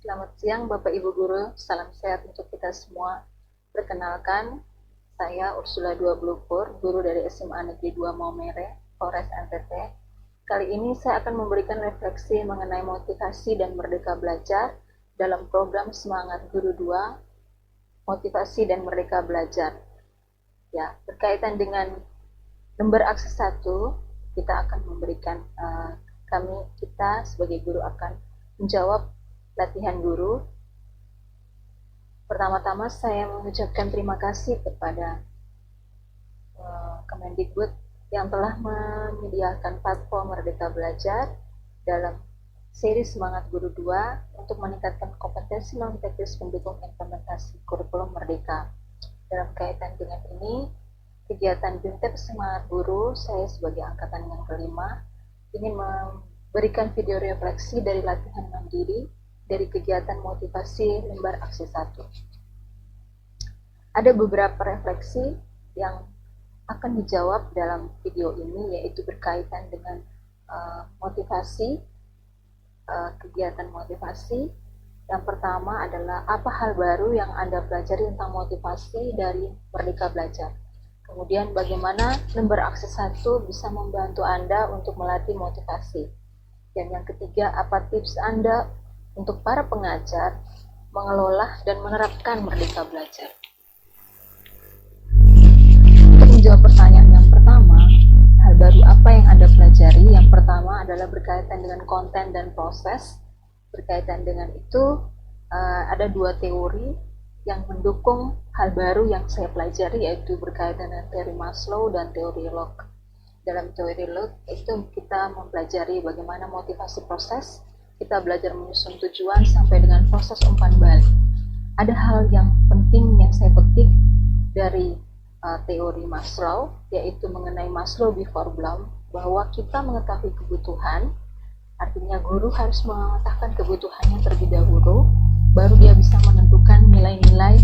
Selamat siang Bapak Ibu Guru, salam sehat untuk kita semua. Perkenalkan, saya Ursula Dua Blupur, guru dari SMA Negeri 2 Maumere, Polres NTT. Kali ini saya akan memberikan refleksi mengenai motivasi dan merdeka belajar dalam program Semangat Guru 2, Motivasi dan Merdeka Belajar. Ya, berkaitan dengan lembar akses 1, kita akan memberikan kita sebagai guru akan menjawab latihan guru. Pertama-tama saya mengucapkan terima kasih kepada Kemendikbud yang telah menyediakan platform Merdeka Belajar dalam seri Semangat Guru 2 untuk meningkatkan kompetensi non-teknis pendukung implementasi kurikulum Merdeka. Dalam kaitan dengan ini, kegiatan BIMTEK Semangat Guru, saya sebagai angkatan yang kelima ingin memberikan video refleksi dari latihan mandiri dari kegiatan motivasi lembar aksi 1. Ada beberapa refleksi yang akan dijawab dalam video ini, yaitu berkaitan dengan motivasi, kegiatan motivasi. Yang pertama adalah apa hal baru yang Anda pelajari tentang motivasi dari Merdeka Belajar. Kemudian bagaimana lembar aksi 1 bisa membantu Anda untuk melatih motivasi. Dan yang ketiga, apa tips Anda untuk para pengajar mengelola dan menerapkan Merdeka Belajar. Untuk menjawab pertanyaan yang pertama, hal baru apa yang Anda pelajari? Yang pertama adalah berkaitan dengan konten dan proses. Berkaitan dengan itu, ada dua teori yang mendukung hal baru yang saya pelajari, yaitu berkaitan dengan teori Maslow dan teori Locke. Dalam teori Locke itu kita mempelajari bagaimana motivasi proses, kita belajar menyusun tujuan sampai dengan proses umpan balik. Ada hal yang penting yang saya petik dari teori Maslow, yaitu mengenai Maslow before Bloom, bahwa kita mengetahui kebutuhan, artinya guru harus memetakan kebutuhannya terlebih dahulu, baru dia bisa menentukan nilai-nilai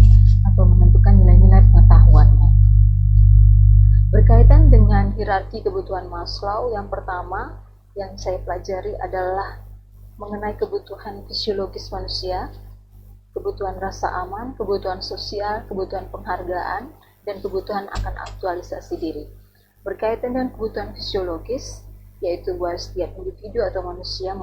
atau menentukan nilai-nilai pengetahuannya. Berkaitan dengan hierarki kebutuhan Maslow, yang pertama yang saya pelajari adalah mengenai kebutuhan fisiologis manusia, kebutuhan rasa aman, kebutuhan sosial, kebutuhan penghargaan, dan kebutuhan akan aktualisasi diri. Berkaitan dengan kebutuhan fisiologis, yaitu bahwa setiap individu atau manusia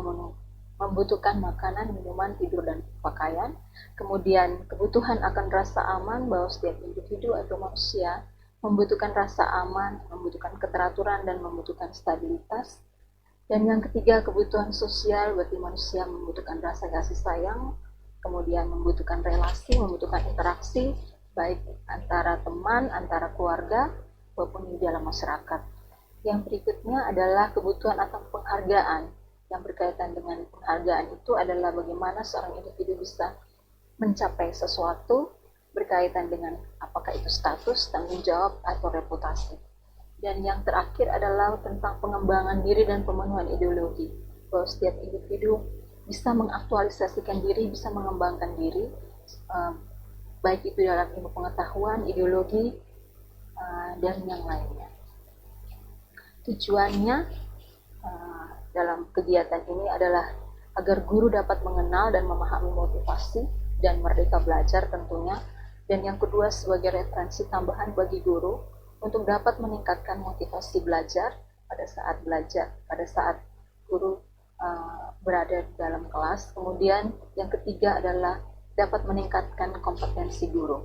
membutuhkan makanan, minuman, tidur, dan pakaian. Kemudian kebutuhan akan rasa aman, bahwa setiap individu atau manusia membutuhkan rasa aman, membutuhkan keteraturan, dan membutuhkan stabilitas. Dan yang ketiga, kebutuhan sosial, berarti manusia membutuhkan rasa kasih sayang, kemudian membutuhkan relasi, membutuhkan interaksi, baik antara teman, antara keluarga, maupun di dalam masyarakat. Yang berikutnya adalah kebutuhan atau penghargaan. Yang berkaitan dengan penghargaan itu adalah bagaimana seorang individu bisa mencapai sesuatu, berkaitan dengan apakah itu status, tanggung jawab, atau reputasi. Dan yang terakhir adalah tentang pengembangan diri dan pemenuhan ideologi, bahwa setiap individu bisa mengaktualisasikan diri, bisa mengembangkan diri, baik itu dalam ilmu pengetahuan, ideologi, dan yang lainnya. Tujuannya dalam kegiatan ini adalah agar guru dapat mengenal dan memahami motivasi dan merdeka belajar tentunya, dan yang kedua sebagai referensi tambahan bagi guru untuk dapat meningkatkan motivasi belajar pada saat guru berada di dalam kelas. Kemudian yang ketiga adalah dapat meningkatkan kompetensi guru.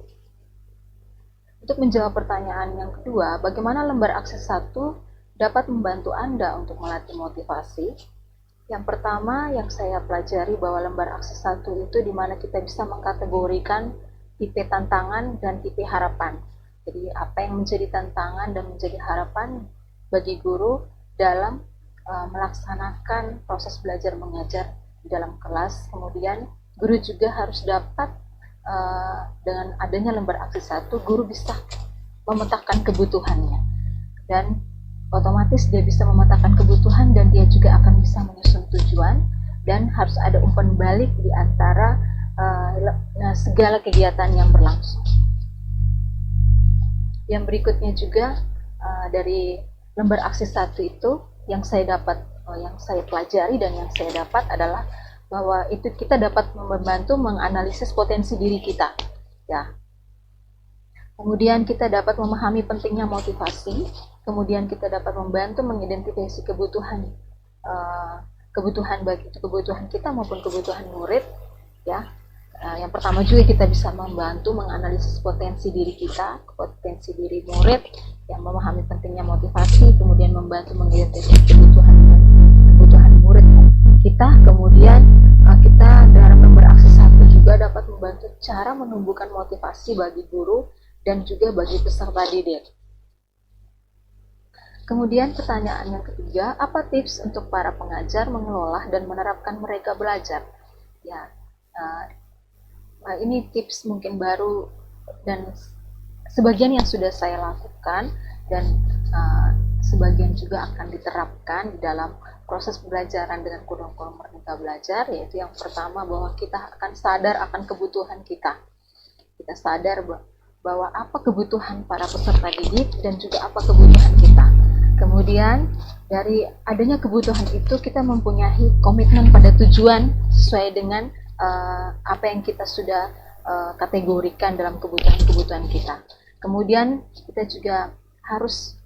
Untuk menjawab pertanyaan yang kedua, bagaimana lembar akses 1 dapat membantu Anda untuk melatih motivasi? Yang pertama yang saya pelajari bahwa lembar akses 1 itu di mana kita bisa mengkategorikan tipe tantangan dan tipe harapan. Jadi apa yang menjadi tantangan dan menjadi harapan bagi guru dalam melaksanakan proses belajar mengajar di dalam kelas. Kemudian guru juga harus dapat dengan adanya lembar aksi 1, guru bisa memetakan kebutuhannya, dan otomatis dia bisa memetakan kebutuhan dan dia juga akan bisa menyusun tujuan, dan harus ada umpan balik di antara segala kegiatan yang berlangsung. Yang berikutnya juga dari lembar aksi 1 itu yang saya pelajari dan yang saya dapat adalah bahwa itu kita dapat membantu menganalisis potensi diri kita, ya. Kemudian kita dapat memahami pentingnya motivasi, kemudian kita dapat membantu mengidentifikasi kebutuhan baik itu kebutuhan kita maupun kebutuhan murid, ya. Yang pertama juga kita bisa membantu menganalisis potensi diri kita, potensi diri murid, yang memahami pentingnya motivasi, kemudian membantu mengidentifikasi kebutuhan murid kita, kemudian kita dalam beraksi satu juga dapat membantu cara menumbuhkan motivasi bagi guru dan juga bagi peserta didik. Kemudian pertanyaan yang ketiga, apa tips untuk para pengajar mengelola dan menerapkan mereka belajar? Ya, ini tips mungkin baru dan sebagian yang sudah saya lakukan dan sebagian juga akan diterapkan di dalam proses pembelajaran dengan kurikulum Merdeka Belajar, yaitu yang pertama bahwa kita akan sadar akan kebutuhan kita. Kita sadar bahwa apa kebutuhan para peserta didik dan juga apa kebutuhan kita. Kemudian dari adanya kebutuhan itu kita mempunyai komitmen pada tujuan sesuai dengan apa yang kita sudah kategorikan dalam kebutuhan-kebutuhan kita. Kemudian kita juga harus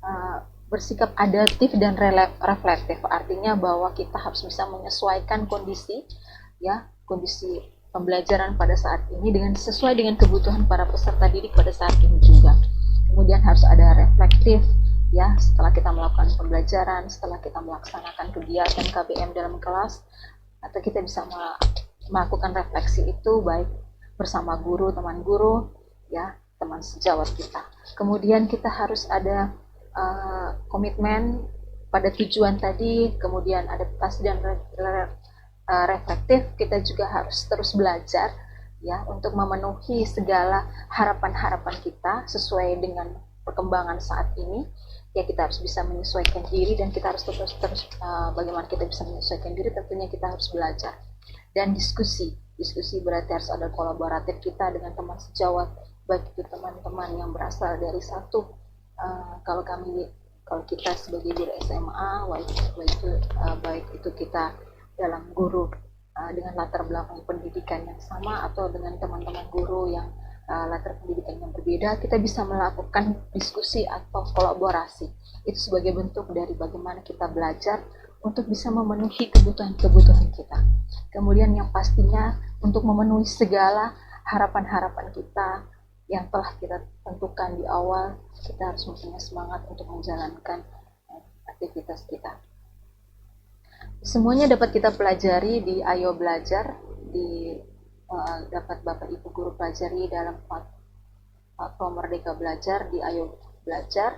bersikap adaptif dan reflektif, artinya bahwa kita harus bisa menyesuaikan kondisi pembelajaran pada saat ini sesuai dengan kebutuhan para peserta didik pada saat ini juga. Kemudian harus ada reflektif, ya, setelah kita melakukan pembelajaran, setelah kita melaksanakan kegiatan KBM dalam kelas, atau kita bisa melakukan refleksi itu baik bersama guru, teman guru, ya, teman sejawat kita. Kemudian kita harus ada komitmen pada tujuan tadi, kemudian adaptasi dan reflektif. Kita juga harus terus belajar, ya, untuk memenuhi segala harapan-harapan kita sesuai dengan perkembangan saat ini. Ya, kita harus bisa menyesuaikan diri dan kita harus terus bagaimana kita bisa menyesuaikan diri, tentunya kita harus belajar. Dan diskusi berarti harus ada kolaboratif kita dengan teman sejawat, baik itu teman-teman yang berasal dari satu kalau kita sebagai guru SMA, baik itu kita dalam guru dengan latar belakang pendidikan yang sama atau dengan teman-teman guru yang latar pendidikan yang berbeda, kita bisa melakukan diskusi atau kolaborasi. Itu sebagai bentuk dari bagaimana kita belajar untuk bisa memenuhi kebutuhan-kebutuhan kita. Kemudian yang pastinya untuk memenuhi segala harapan-harapan kita yang telah kita tentukan di awal, kita harus mempunyai semangat untuk menjalankan aktivitas kita. Semuanya dapat kita pelajari di Ayo Belajar, dapat Bapak Ibu Guru pelajari dalam platform Merdeka Belajar di Ayo Belajar.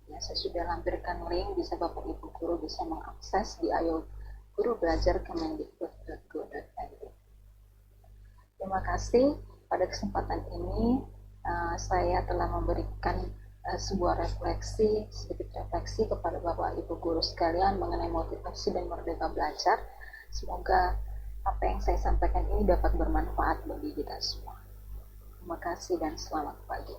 Ya, saya sudah lampirkan link, bisa Bapak Ibu Guru bisa mengakses di Ayo Guru Belajar Kemendikbud.go.id. Terima kasih. Pada kesempatan ini saya telah memberikan sebuah sedikit refleksi kepada Bapak Ibu Guru sekalian mengenai motivasi dan Merdeka Belajar. Semoga apa yang saya sampaikan ini dapat bermanfaat bagi kita semua. Terima kasih dan selamat pagi.